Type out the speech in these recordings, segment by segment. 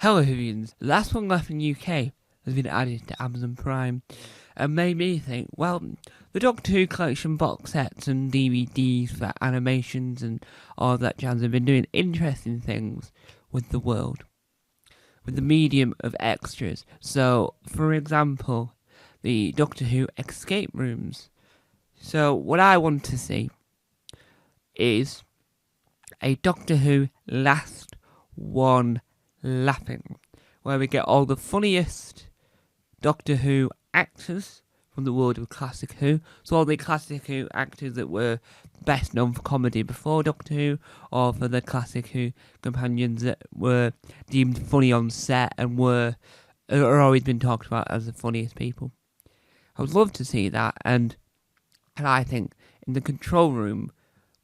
Hello Vivians, The Last One Left in UK has been added to Amazon Prime and made me think, well, the Doctor Who collection box sets and DVDs for animations and all that jazz have been doing interesting things with the world, with the medium of extras. So, for example, the Doctor Who escape rooms. So, what I want to see is a Doctor Who Last One Laughing, where we get all the funniest Doctor Who actors from the world of Classic Who. So all the Classic Who actors that were best known for comedy before Doctor Who, or for the Classic Who companions that were deemed funny on set and are always been talked about as the funniest people. I would love to see that, and I think in the control room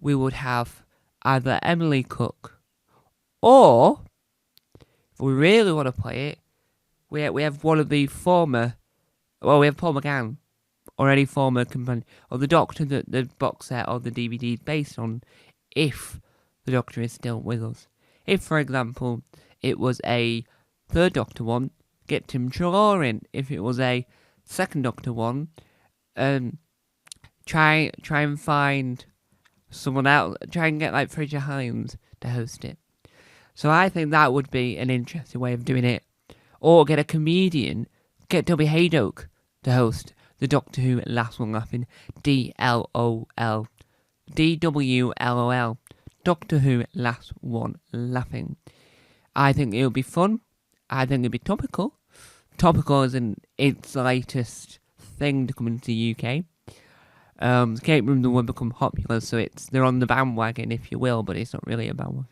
we would have either Emily Cook, or if we really want to play it, we have one of the former, we have Paul McGann, or any former companion, or the Doctor that the box set or the DVD is based on, if the Doctor is still with us. If, for example, it was a third Doctor one, get Tim Treloar in. If it was a second Doctor one, try and find someone else, try and get like Fraser Hines to host it. So I think that would be an interesting way of doing it. Or get a comedian, get Toby Haydock to host the Doctor Who Last One Laughing, DWLOL, DWLOL, Doctor Who Last One Laughing. I think it would be fun. I think it would be topical. Topical is its latest thing to come into the UK. Escape rooms will become popular, so they're on the bandwagon, if you will, but it's not really a bandwagon.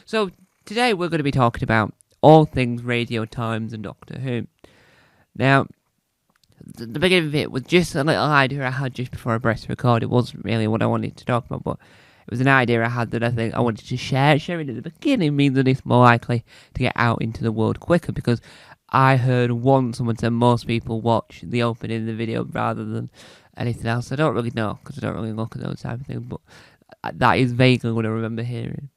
So today we're going to be talking about all things Radio Times and Doctor Who. Now, the beginning of it was just a little idea I had just before I pressed record. It wasn't really what I wanted to talk about, but it was an idea I had that I think I wanted to share. Sharing at the beginning means that it's more likely to get out into the world quicker, because I heard once someone said most people watch the opening of the video rather than anything else. I don't really know, because I don't really look at those type of things, but that is vaguely what I remember hearing.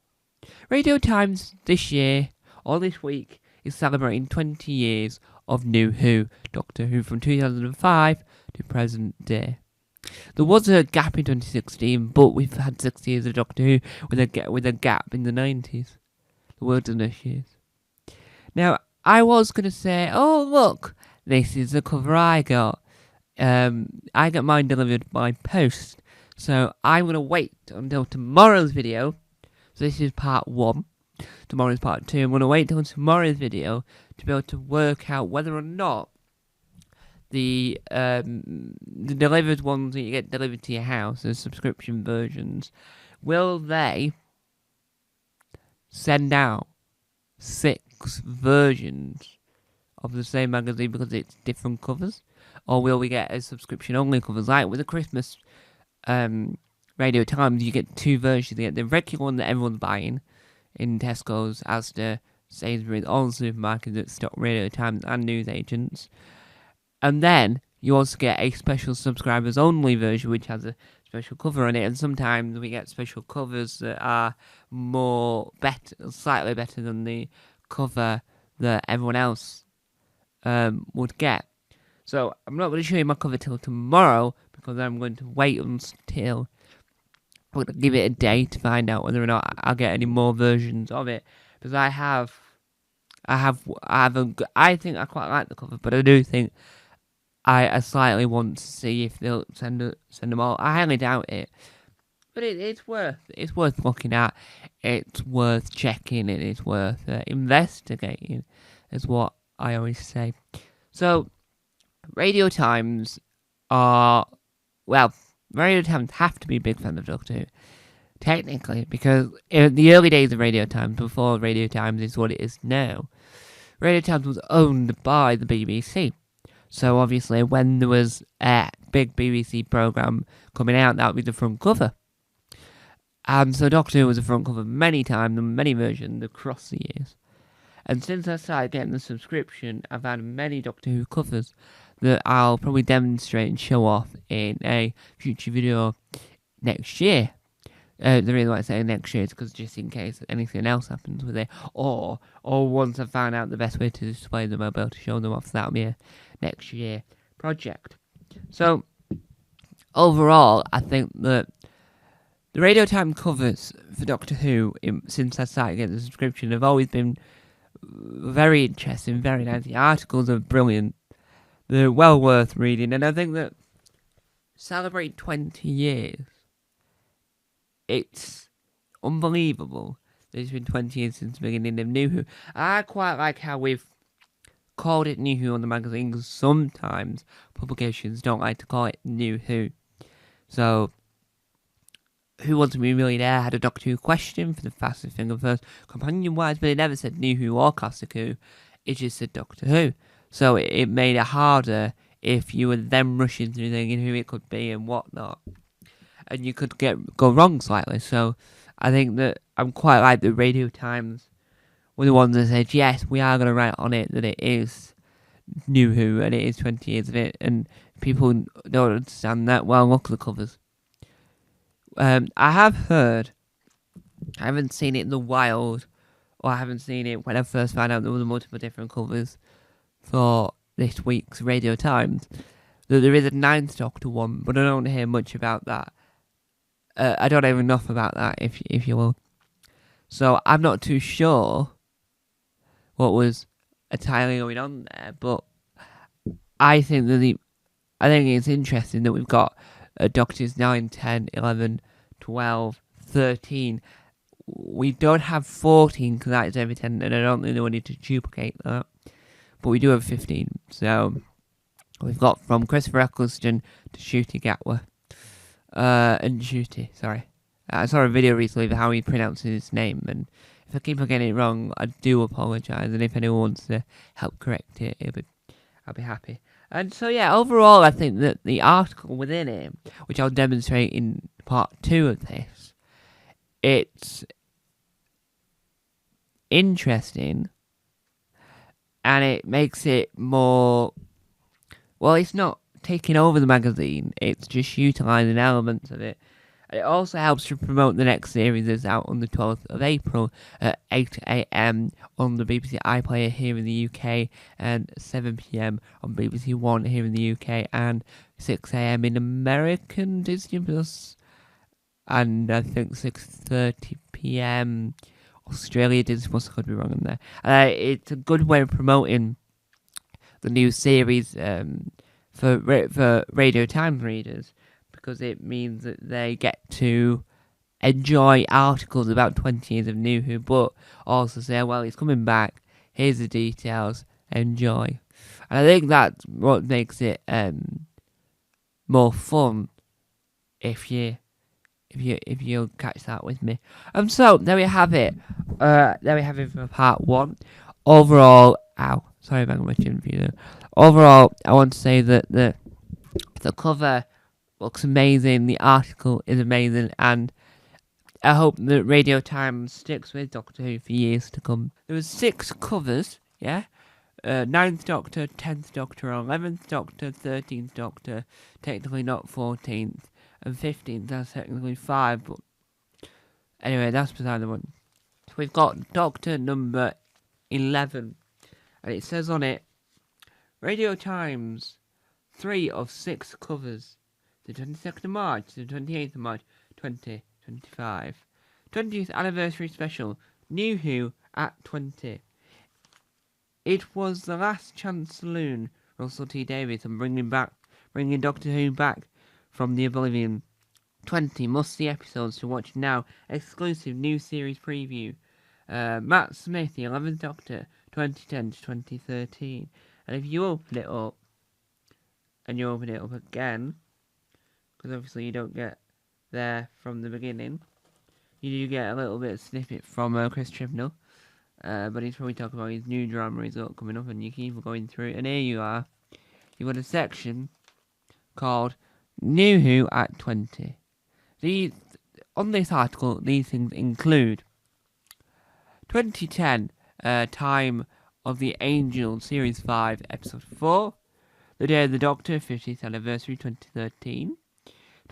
Radio Times this year, or this week, is celebrating 20 years of New Who, Doctor Who from 2005 to present day. There was a gap in 2016, but we've had 6 years of Doctor Who with a gap in the 90s. The wilderness years. Now, I was going to say, oh look, this is the cover I got. I got mine delivered by post, so I'm going to wait until tomorrow's video. So this is part 1. Tomorrow's part 2. I'm going to wait until tomorrow's video to be able to work out whether or not the delivered ones that you get delivered to your house, the subscription versions, will they send out 6 versions of the same magazine because it's different covers? Or will we get a subscription-only covers? Like with the Christmas Radio Times, you get 2 versions. You get the regular one that everyone's buying in Tesco's, Asda, Sainsbury's, all the supermarkets that stock Radio Times and newsagents. And then you also get a special subscribers-only version, which has a special cover on it. And sometimes we get special covers that are slightly better than the cover that everyone else would get. So I'm not going to show you my cover till tomorrow, because I'm going to wait until I'm going to give it a day to find out whether or not I'll get any more versions of it, because I think I quite like the cover, but I do think I slightly want to see if they'll send them all. I highly doubt it, but it's worth looking at. It's worth checking, and it's worth investigating, is what I always say. So, Radio Times have to be a big fan of Doctor Who, technically, because in the early days of Radio Times, before Radio Times is what it is now, Radio Times was owned by the BBC. So obviously, when there was a big BBC programme coming out, that would be the front cover. And so Doctor Who was the front cover many times, and many versions across the years. And since I started getting the subscription, I've had many Doctor Who covers that I'll probably demonstrate and show off in a future video next year. The reason why I say next year is because just in case anything else happens with it, or once I find out the best way to display them, I'll be able to show them off. That'll be a next year project. So overall, I think that the Radio Time covers for Doctor Who, since I started getting the subscription, have always been very interesting, very nice. The articles are brilliant. They're well worth reading, and I think that celebrate 20 years. It's unbelievable that it's been 20 years since the beginning of New Who. I quite like how we've called it New Who on the magazine, because sometimes publications don't like to call it New Who. So, Who Wants to Be a Millionaire had a Doctor Who question for the fastest thing of first companion-wise, but it never said New Who or Classic Who. It just said Doctor Who. So it made it harder if you were then rushing through thinking who it could be and whatnot. And you could go wrong slightly. So I think that I'm quite like the Radio Times were the ones that said, yes, we are going to write on it that it is New Who and it is 20 years of it. And people don't understand that. Well, look at the covers. I have heard, I haven't seen it in the wild, or I haven't seen it when I first found out there were multiple different covers for this week's Radio Times, that there is a 9th Doctor one, but I don't hear much about that. I don't know enough about that, if you will. So I'm not too sure what was entirely going on there, but I think that I think it's interesting that we've got Doctors 9, 10, 11, 12, 13. We don't have 14 because that is every 10, and I don't think they wanted to duplicate that. But we do have 15. So we've got from Christopher Eccleston to Ncuti Gatwa. And Ncuti, sorry. I saw a video recently of how he pronounces his name, and if I keep on getting it wrong, I do apologise, and if anyone wants to help correct it, I'll be happy. And so yeah, overall I think that the article within it, which I'll demonstrate in part 2 of this, it's interesting, and it makes it more, well, it's not taking over the magazine, it's just utilising elements of it. It also helps to promote the next series that's out on the 12th of April at 8 AM on the BBC iPlayer here in the UK, and 7 PM on BBC One here in the UK, and 6 AM in American Disney Plus, and I think 6:30 PM Australia Disney Plus. I could be wrong on there. It's a good way of promoting the new series for Radio Times readers, because it means that they get to enjoy articles about 20 years of New Who, but also say, well, it's coming back, here's the details, enjoy. And I think that's what makes it more fun, if you'll catch that with me. So there we have it. There we have it for part 1. Overall, sorry if I'm much interview. Overall, I want to say that the cover looks amazing, the article is amazing, and I hope that Radio Times sticks with Doctor Who for years to come. There was 6 covers, yeah? 9th Doctor, 10th Doctor, 11th Doctor, 13th Doctor, technically not 14th, and 15th, that's technically 5, but anyway, that's beside the point. So we've got Doctor number 11, and it says on it, Radio Times, 3 of 6 covers. The 22nd of March to the 28th of March 2025. 20th anniversary special, New Who at 20. It was the last chance saloon, Russell T Davies, on bringing Doctor Who back from the oblivion. 20 must-see episodes to watch now, exclusive new series preview. Matt Smith, the 11th Doctor, 2010 to 2013. And if you open it up, and you open it up again, because obviously you don't get there from the beginning, you do get a little bit of snippet from Chris Chibnall, but he's probably talking about his new drama result coming up, and you keep going through it, and here you are. You've got a section called New Who at 20. On this article, these things include 2010, Time of the Angel, Series 5, Episode 4, The Day of the Doctor, 50th Anniversary, 2013,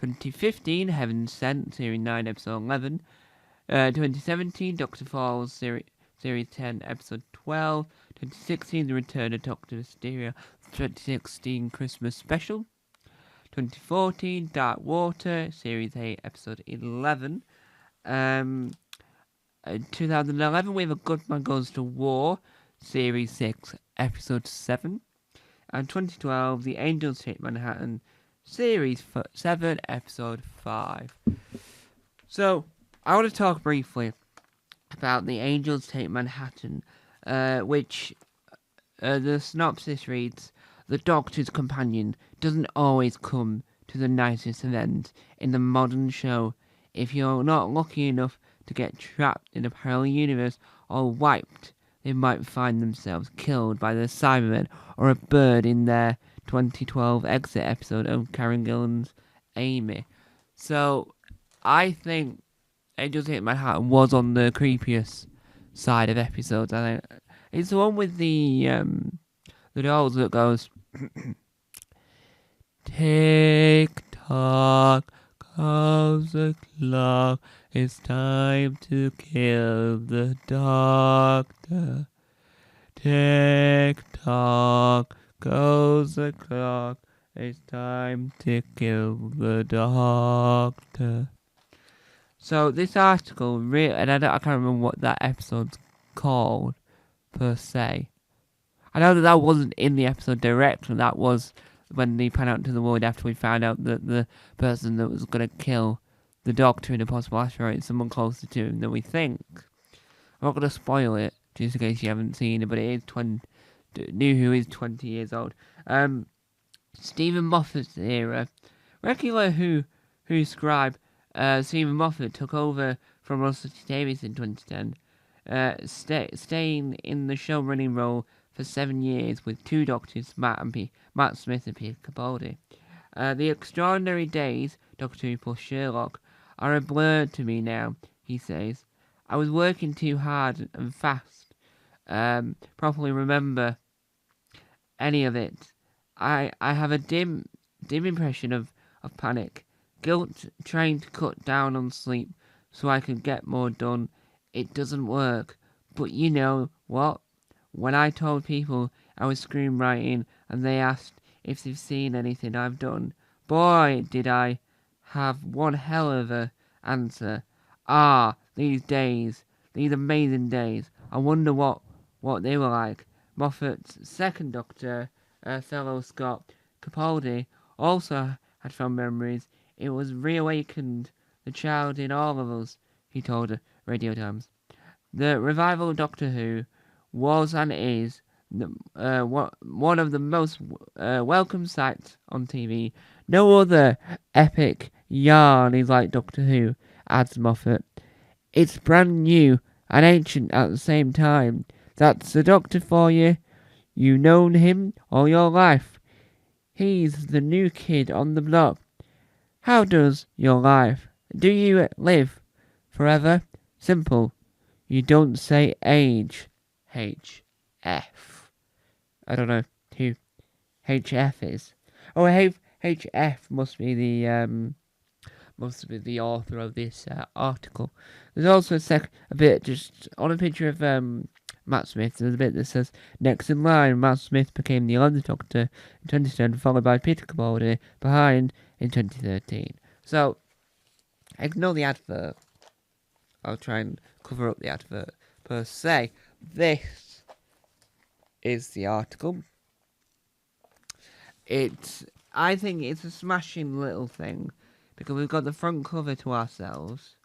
2015, Heaven Sent, Series 9, Episode 11. 2017, Doctor Falls, Series 10, Episode 12. 2016, The Return of Doctor Mysterio, 2016 Christmas Special. 2014, Dark Water, Series 8, Episode 11. 2011, we have A Good Man Goes to War, Series 6, Episode 7. And 2012, The Angels Take Manhattan, Series 7, Episode 5. So, I want to talk briefly about The Angels Take Manhattan, which the synopsis reads, the Doctor's companion doesn't always come to the nicest of ends in the modern show. If you're not lucky enough to get trapped in a parallel universe or wiped, they might find themselves killed by the Cybermen or a bird in their 2012 exit episode of Karen Gillan's Amy. So, I think Angels Hit Manhattan was on the creepiest side of episodes. I think it's the one with the dolls that goes tick tock goes the clock. It's time to kill the Doctor. Tick tock goes the clock. It's time to kill the Doctor. So this article, and I can't remember what that episode's called per se. I know that wasn't in the episode directly. That was when they pan out to the void after we found out that the person that was going to kill the Doctor in a possible asteroid is someone closer to him than we think. I'm not going to spoil it, just in case you haven't seen it, but it is New Who is 20 years old. Stephen Moffat's era. Regular Who scribe Stephen Moffat took over from Russell T Davies in 2010, staying in the show-running role for 7 years with two Doctors, Matt Smith and Peter Capaldi. The extraordinary days, Doctor Who plus Sherlock, are a blur to me now, he says. I was working too hard and fast, properly remember any of it. I have a dim impression of panic, guilt trying to cut down on sleep so I can get more done. It doesn't work. But you know what? When I told people I was screenwriting and they asked if they've seen anything I've done, boy, did I have one hell of a answer. These days, these amazing days. I wonder what they were like. Moffat's second Doctor, fellow Scott Capaldi, also had fond memories. It was reawakened the child in all of us, he told Radio Times. The revival of Doctor Who was and is one of the most welcome sights on TV. No other epic yarn is like Doctor Who, adds Moffat. It's brand new and ancient at the same time. That's the Doctor for you. You've known him all your life. He's the new kid on the block. How does your life? Do you live forever? Simple. You don't say age. HF. I don't know who HF is. Oh, HF must be the author of this article. There's also a bit just on a picture of Matt Smith. There's a bit that says next in line. Matt Smith became the 11th Doctor in 2010, followed by Peter Capaldi behind in 2013. So ignore the advert. I'll try and cover up the advert per se. This is the article. I think it's a smashing little thing because we've got the front cover to ourselves.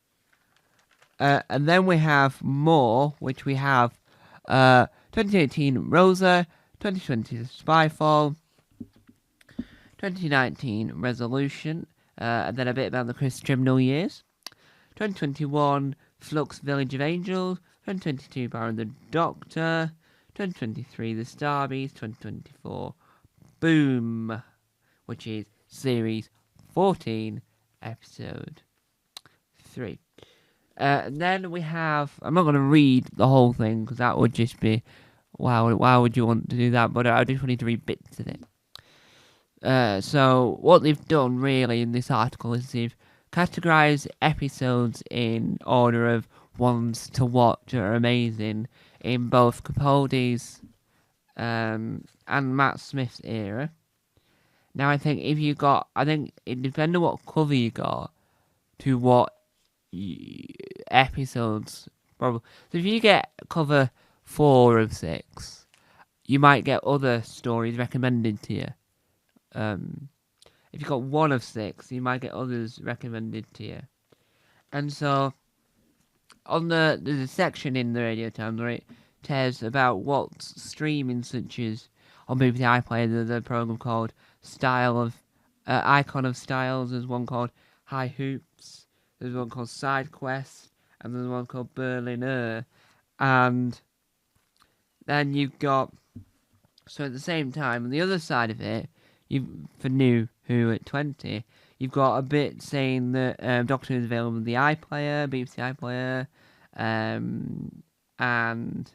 And then we have more, which we have 2018 Rosa, 2020 Spyfall, 2019 Resolution, and then a bit about the Chris Chibnall years. 2021 Flux Village of Angels, 2022 Baron the Doctor, 2023 The Starbeast, 2024 Boom, which is Series 14, Episode 3. And then we have, I'm not going to read the whole thing because that would just be, wow, why would you want to do that? But I just wanted to read bits of it. So what they've done really in this article is they've categorised episodes in order of ones to watch that are amazing in both Capaldi's and Matt Smith's era. Now I think if you got, I think it depends on what cover you got to what episodes. Probably. So if you get cover 4 of 6, you might get other stories recommended to you. If you got 1 of 6, you might get others recommended to you. And so, there's a section in the Radio Times where it tells about what's streaming, such as on BBC iPlayer, there's a program called Icon of Styles. There's one called High Hoops. There's one called Side Quest, and there's one called Berliner. And then you've got, so at the same time, on the other side of it, for New Who at 20, you've got a bit saying that Doctor Who is available on the iPlayer, BBC iPlayer, and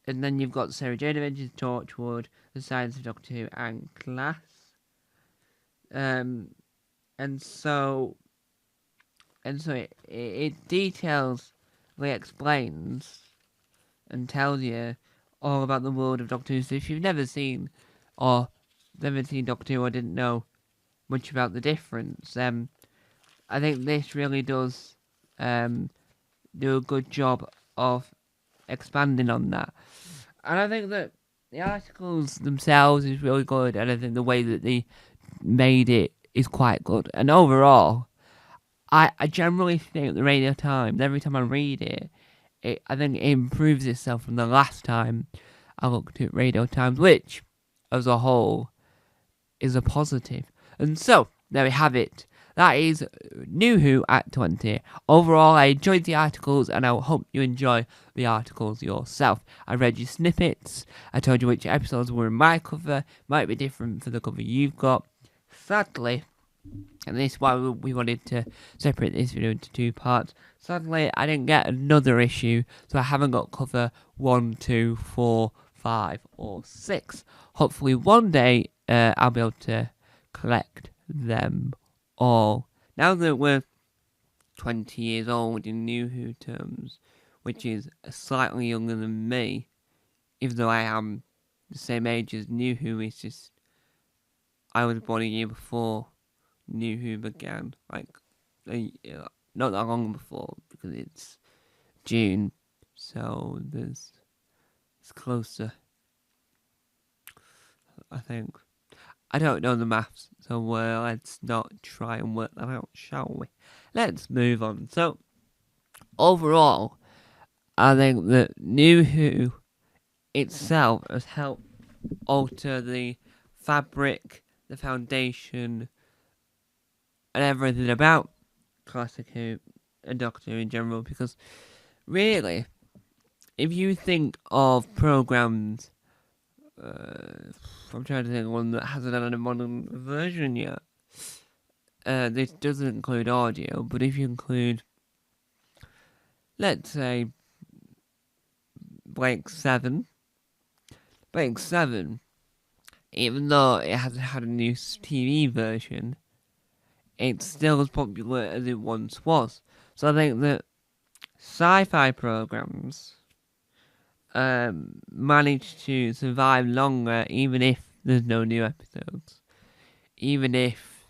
then you've got Sarah Jane Adventures, Torchwood, The Science of Doctor Who, and Class. And so it details, explains, and tells you all about the world of Doctor Who. So if you've never seen Doctor Who or didn't know much about the difference, I think this really does do a good job of expanding on that. And I think that the articles themselves is really good, and I think the way that they made it is quite good. And overall, I generally think the Radio Times, every time I read it, I think it improves itself from the last time I looked at Radio Times, which, as a whole, is a positive. And so, there we have it. That is New Who at 20. Overall, I enjoyed the articles, and I hope you enjoy the articles yourself. I read your snippets. I told you which episodes were in my cover. Might be different for the cover you've got. Sadly, and this is why we wanted to separate this video into 2 parts. Sadly, I didn't get another issue, so I haven't got cover 1, 2, 4, 5, or 6. Hopefully one day I'll be able to collect them all. Now that we're 20 years old in New Who terms, which is slightly younger than me, even though I am the same age as New Who, it's just I was born a year before New Who began, not that long before, because it's June, so it's closer, I think. I don't know the maths, so let's not try and work that out, shall we? Let's move on. So, overall, I think that New Who itself has helped alter the fabric, the foundation, and everything about Classic Who and Doctor Who in general, because really, if you think of programs, I'm trying to think of one that hasn't had a modern version yet. This doesn't include audio, but if you include, let's say, Blake 7, even though it hasn't had a new TV version, it's still as popular as it once was. So I think that sci-fi programs manage to survive longer, even if there's no new episodes. Even if,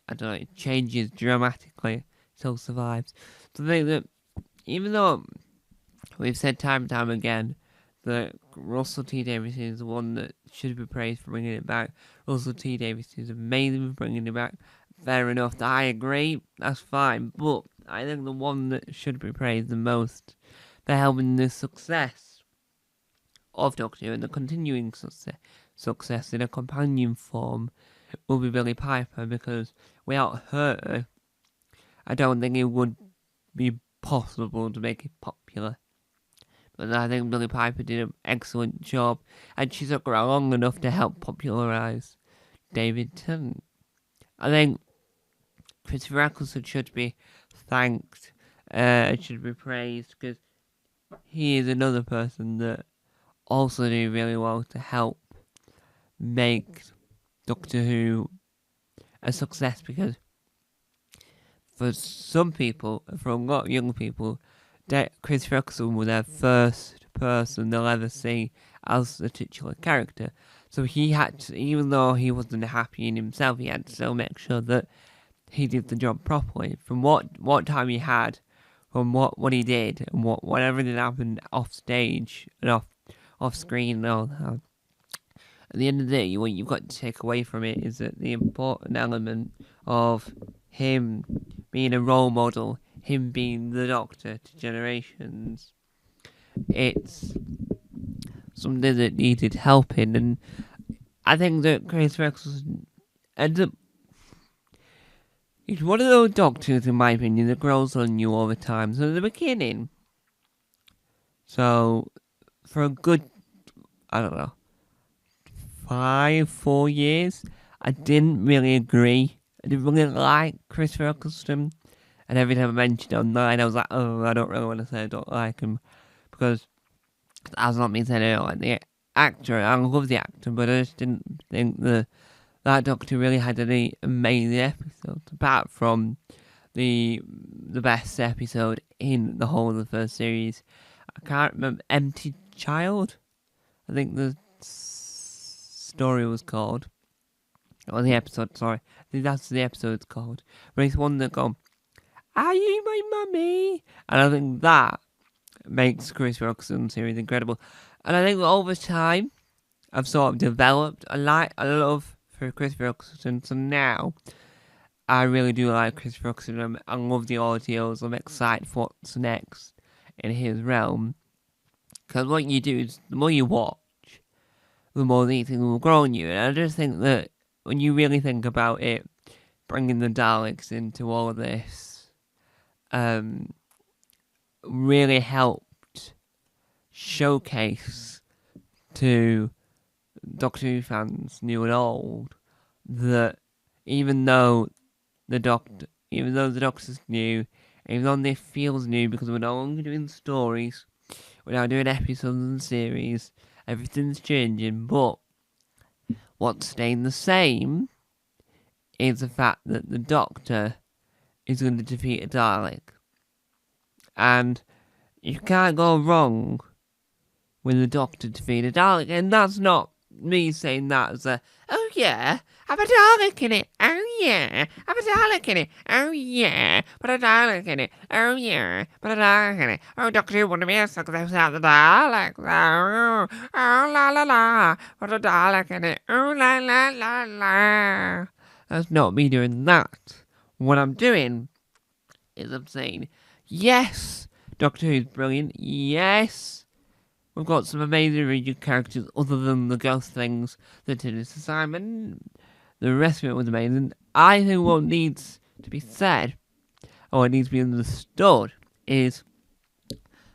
I don't know, it changes dramatically, it still survives. So I think that, even though we've said time and time again that Russell T Davies is the one that should be praised for bringing it back, Russell T Davies is amazing for bringing it back. Fair enough, I agree, that's fine, but I think the one that should be praised the most for helping the success of Doctor Who and the continuing success in a companion form will be Billie Piper, because without her, I don't think it would be possible to make it popular. But I think Billie Piper did an excellent job, and she stuck around long enough to help popularise David Tennant. I think Christopher Eccleston should be thanked, should be praised, because he is another person that also did really well to help make Doctor Who a success, because for some people, for a lot of young people, Chris Ferguson was their first person they'll ever see as the titular character. So he had to, even though he wasn't happy in himself, he had to still make sure that he did the job properly. From what time he had, from what he did, and whatever did happen off stage and off screen and all that. At the end of the day, what you've got to take away from it is that the important element of him being a role model, him being the Doctor to generations, it's something that needed helping, and I think that Chris Ferguson ends up. He's one of those Doctors, in my opinion, that grows on you all the time. So at the beginning, for a good, I don't know, 4 years, I didn't really agree. I didn't really like Chris Ferguson. And every time I mentioned it online, I was like, oh, I don't really want to say I don't like him. Because, as not me saying I don't like the actor, I love the actor, but I just didn't think that Doctor really had any amazing episodes, apart from the best episode in the whole of the first series. I can't remember, Empty Child? I think the story was called. Or the episode, sorry. I think that's the episode's called. But it's one that goes, "Are you my mummy?" And I think that makes Chris Ferguson's series incredible. And I think that over time, I've sort of developed a love for Chris Ferguson. So now, I really do like Chris Ferguson. I love the audios. I'm excited for what's next in his realm. Because what you do is, the more you watch, the more these things will grow on you. And I just think that when you really think about it, bringing the Daleks into all of this really helped showcase to Doctor Who fans, new and old, that even though the Doctor's new, even though this feels new because we're no longer doing stories, we're now doing episodes and series, everything's changing, but what's staying the same is the fact that the Doctor is going to defeat a Dalek. And you can't go wrong with the Doctor defeating a Dalek, and that's not me saying that as a, oh yeah, have a Dalek in it, oh yeah, have a Dalek in it, oh yeah, put a Dalek in it, oh yeah, put a Dalek in it, oh Doctor Who wouldn't be a success without the Dalek, oh la la la, put a Dalek in it, oh la la la la. That's not me doing that. What I'm doing is I'm saying, yes, Doctor Who's brilliant, yes, we've got some amazing original characters other than the ghost things that did this assignment. The rest of it was amazing. I think what needs to be said, or what needs to be understood, is,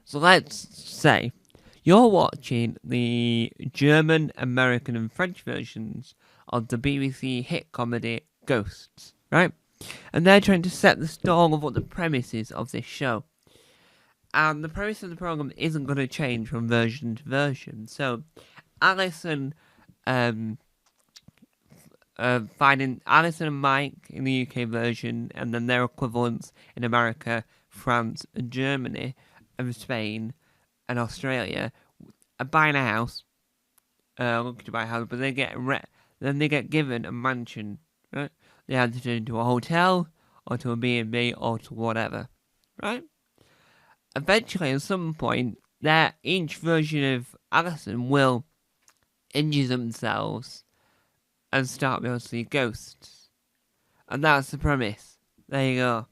so let's say you're watching the German, American and French versions of the BBC hit comedy Ghosts, right? And they're trying to set the stall of what the premise is of this show. And the premise of the programme isn't going to change from version to version. So, Alison finding Alison and Mike in the UK version, and then their equivalents in America, France, and Germany, and Spain, and Australia, are buying a house, looking to buy a house, but they get given a mansion, right? They have to turn it into a hotel, or to a B&B, or to whatever, right? Eventually, at some point, each version of Alison will injure themselves and start being able to see ghosts. And that's the premise. There you go.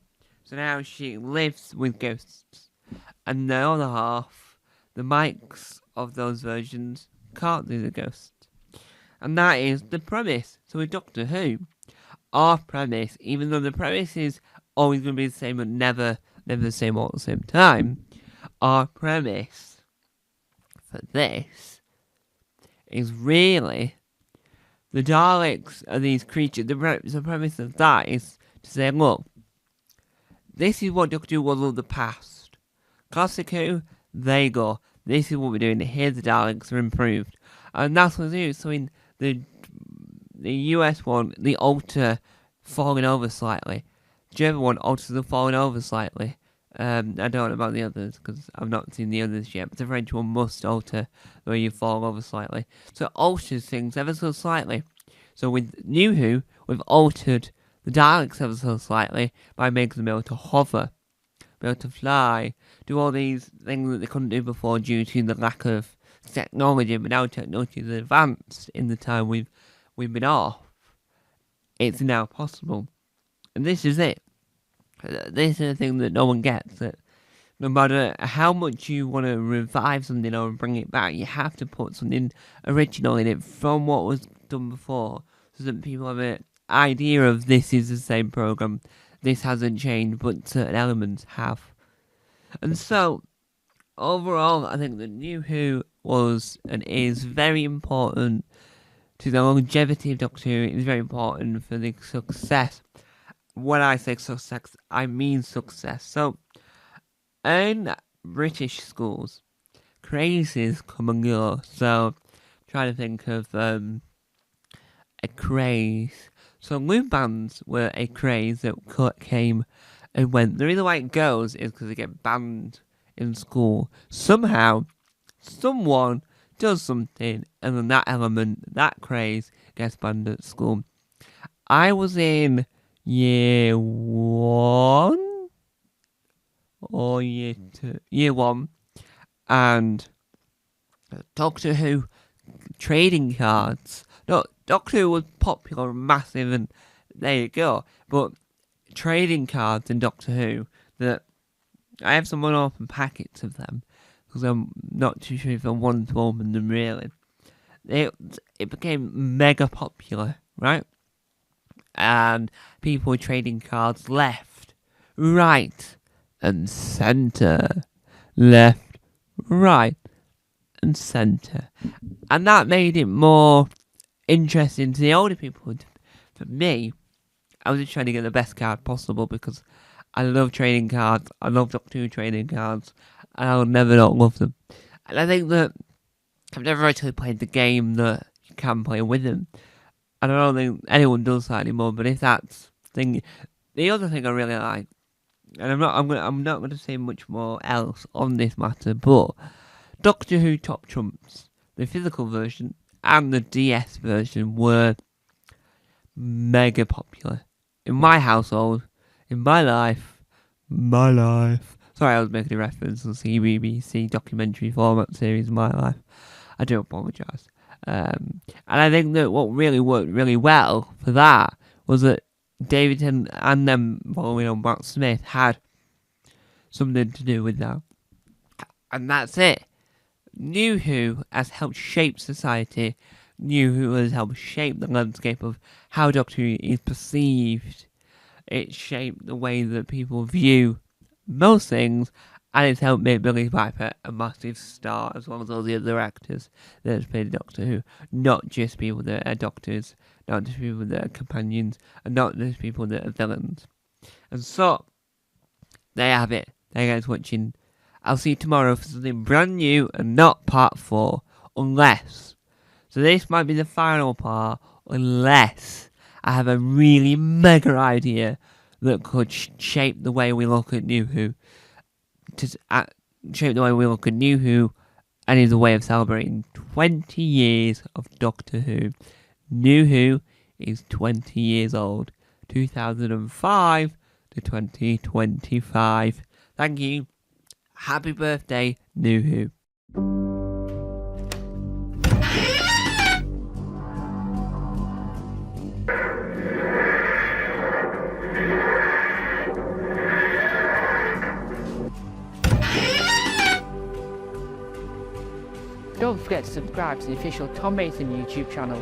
So now she lives with ghosts. And the other half, the mics of those versions, can't do the ghosts. And that is the premise. So with Doctor Who, our premise, even though the premise is always going to be the same but never the same all at the same time, our premise for this is really the Daleks are these creatures. The premise of that is to say, look, this is what Doctor Who was of the past. Classic Who, there you go. This is what we're doing. Here's the Daleks are improved. And that's what they do. So in the the US one, they alter falling over slightly. The German one alters the falling over slightly. I don't know about the others because I've not seen the others yet, but the French one must alter the way you fall over slightly. So it alters things ever so slightly. So with New Who, we've altered the Daleks ever so slightly by making them able to hover, be able to fly, do all these things that they couldn't do before due to the lack of technology. But now technology is advanced in the time we've been off. It's now possible. And this is it. This is the thing that no one gets, that no matter how much you want to revive something or bring it back, you have to put something original in it from what was done before, so that people have an idea of this is the same program, this hasn't changed, but certain elements have. And so, overall, I think that New Who was and is very important to the longevity of Doctor Who. It is very important for the success. When I say success, I mean success. So, in British schools, crazes come and go. So, trying to think of a craze. So, loop bands were a craze that came and went. The reason why it goes is because they get banned in school. Somehow, someone does something, and then that element, that craze, gets banned at school. I was in year 1 or year 2, year 1, and Doctor Who trading cards. No, Doctor Who was popular and massive, and there you go. But trading cards in Doctor Who, that I have some unopened packets of them, because I'm not too sure if I want to open them really. It became mega popular, right? And people were trading cards left, right, and centre. Left, right, and centre. And that made it more interesting to the older people. For me, I was just trying to get the best card possible because I love trading cards. I love Doctor Who trading cards. And I'll never not love them. And I think that I've never actually played the game that you can play with them. And I don't think anyone does that anymore. But if that's thing, the other thing I really like, and I'm not going to say much more else on this matter, but Doctor Who Top Trumps, the physical version and the DS version, were mega popular in my household, in my life. Sorry, I was making a reference to the BBC documentary format series My Life. I do apologise. And I think that what really worked really well for that was that David and them following on Matt Smith had something to do with that. And that's it. New Who has helped shape society. New Who has helped shape the landscape of how Doctor Who is perceived. It shaped the way that people view most things, and it's helped make Billy Piper a massive star, as well as all the other actors that have played Doctor Who. Not just people that are doctors, not just people that are companions, and not just people that are villains. And so, there you have it. Thank you guys for watching. I'll see you tomorrow for something brand new and not part 4, unless. So this might be the final part, unless I have a really mega idea that could shape the way we look at New Who. Shape the way we look at New Who, and is a way of celebrating 20 years of Doctor Who. New Who is 20 years old. 2005 to 2025. Thank you. Happy birthday, New Who. Don't forget to subscribe to the official Tom Mason YouTube channel.